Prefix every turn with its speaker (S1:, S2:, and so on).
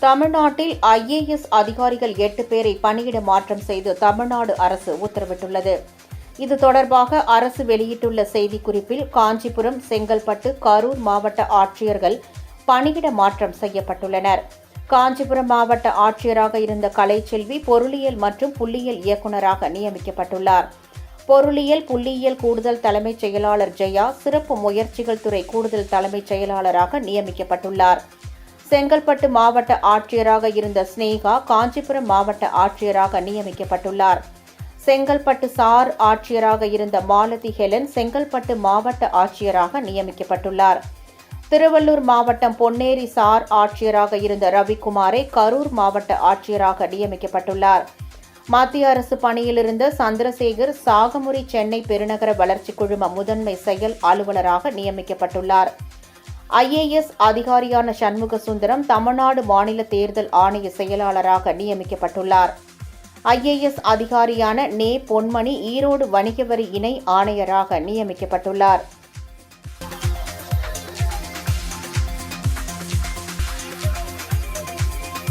S1: தமிழ்நாட்டில் IAS அதிகாரிகள் 8 பேரை பணியிட மாற்றம் செய்து தமிழ்நாடு அரசு உத்தரவிட்டுள்ளது. இது தொடர்பாக அரசு வெளியிட்டுள்ள செய்திக்குறிப்பில் காஞ்சிபுரம், செங்கல்பட்டு, கரூர் மாவட்ட ஆட்சியர்கள் பணியிட மாற்றம் செய்யப்பட்டுள்ளனர். காஞ்சிபுரம் மாவட்ட ஆட்சியராக இருந்த கலைச்செல்வி பொருளியல் மற்றும் புள்ளியியல் இயக்குநராக நியமிக்கப்பட்டுள்ளார். பொருளியல், புள்ளியியல் கூடுதல் தலைமைச் செயலாளர் ஜெயா சிறப்பு முயற்சிகள் துறை கூடுதல் தலைமைச் செயலாளராக நியமிக்கப்பட்டுள்ளார். செங்கல்பட்டு மாவட்ட ஆட்சியராக இருந்த ஸ்னேகா காஞ்சிபுரம் மாவட்ட ஆட்சியராக நியமிக்கப்பட்டுள்ளார். செங்கல்பட்டு சார் ஆட்சியராக இருந்த மாலதி ஹெலன் செங்கல்பட்டு மாவட்ட ஆட்சியராக நியமிக்கப்பட்டுள்ளார். திருவள்ளூர் மாவட்டம் பொன்னேரி சார் ஆட்சியராக இருந்த ரவிக்குமாரை கரூர் மாவட்ட ஆட்சியராக நியமிக்கப்பட்டுள்ளார். மத்திய அரசு பணியிலிருந்த சந்திரசேகர் சாகமுரி சென்னை பெருநகர வளர்ச்சி குழும முதன்மை செயல் அலுவலராக நியமிக்கப்பட்டுள்ளார். IAS அதிகாரியான சண்முக சுந்தரம் தமிழ்நாடு மாநில தேர்தல் ஆணைய செயலாளராக நியமிக்கப்பட்டுள்ளார். IAS அதிகாரியான பொன்மணி ஈரோடு வணிக வரி இணை ஆணையராக நியமிக்கப்பட்டுள்ளார்.